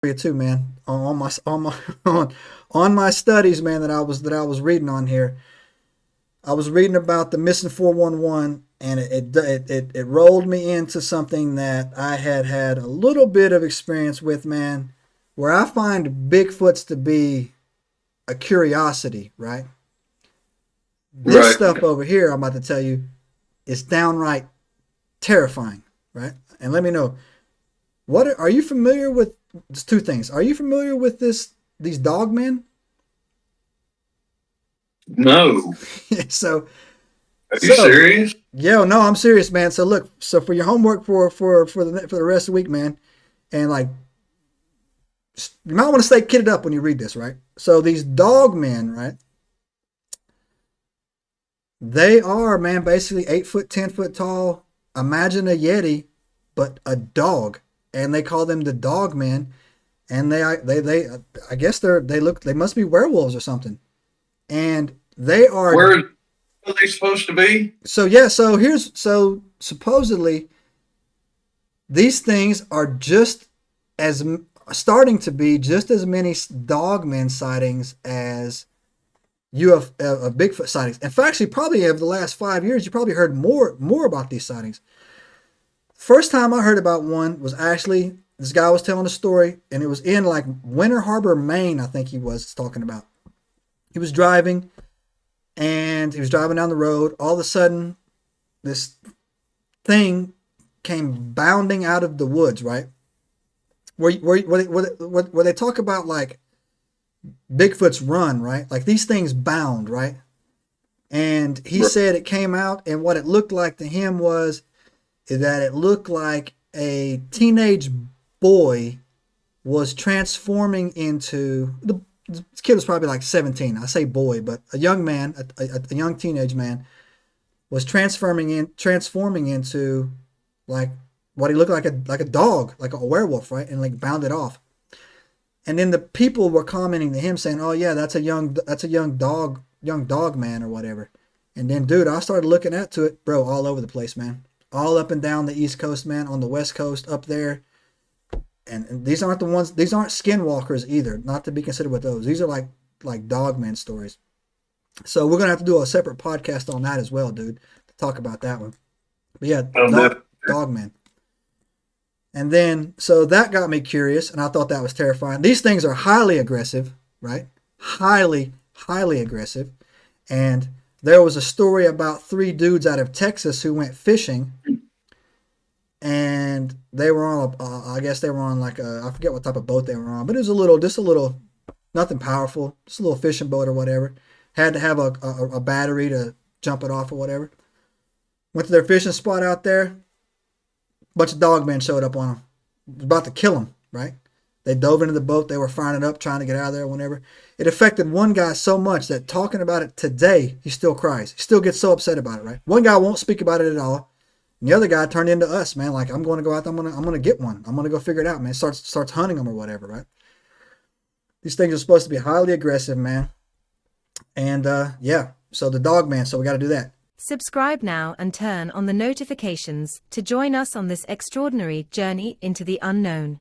you too, man. On my studies, man, that I was reading on here. I was reading about the missing 411, and it rolled me into something that I had a little bit of experience with, man, where I find Bigfoots to be a curiosity, right? This Right. stuff over here, I'm about to tell you, is downright terrifying, right? And let me know, are you familiar with? Just two things. Are you familiar with these dogmen? No. so Are you so serious? yeah, no, I'm serious, man. So look, so for your homework for the rest of the week, man, and like you might want to stay kitted up when you read this, right? So these dogmen, right? They are, man, basically 8 foot, 10 foot tall. Imagine a yeti, but a dog, and they call them the dogmen. And they I guess they must be werewolves or something. And they are Where are they supposed to be? so yeah. So supposedly these things are just as starting to be just as many dogmen sightings as Bigfoot sightings. In fact, actually, probably over the last 5 years, you probably heard more about these sightings. First time I heard about one was actually this guy was telling a story, and it was in like Winter Harbor, Maine. I think he was talking about. He was driving, and he was driving down the road. All of a sudden, this thing came bounding out of the woods. Right where they talk about like Bigfoot's run. Right, like these things bound. Right, and he Right. said it came out, and what it looked like to him was that it looked like a teenage boy was transforming into this kid was probably like 17. I say boy, but a young man, a young teenage man, was transforming into like what he looked like a dog, like a werewolf, right? And like bounded off. And then the people were commenting to him saying, "Oh yeah, that's a young dog man or whatever." And then, dude, I started looking into it, bro, all over the place, man, all up and down the East Coast, man, on the West Coast, up there. And these aren't the ones. These aren't skinwalkers either. Not to be considered with those. These are like dogman stories. So we're gonna have to do a separate podcast on that as well, dude, to talk about that one. But yeah, Oh, no. dogman. And then so that got me curious, and I thought that was terrifying. These things are highly aggressive, right? Highly aggressive. And there was a story about three dudes out of Texas who went fishing, and they were on I guess they were on like I forget what type of boat they were on, but it was just a little, nothing powerful, just a little fishing boat or whatever. Had to have a battery to jump it off or whatever. Went to their fishing spot out there. Bunch of dogmen showed up on them, was about to kill them. Right? They dove into the boat. They were firing it up, trying to get out of there. Whenever it affected one guy so much that talking about it today, he still cries. He still gets so upset about it. Right? One guy won't speak about it at all. And the other guy turned into us, man. Like I'm going to go out there. I'm gonna get one. I'm gonna go figure it out, man. Starts hunting them or whatever, right? These things are supposed to be highly aggressive, man. And yeah, so the dog man. So we got to do that. Subscribe now and turn on the notifications to join us on this extraordinary journey into the unknown.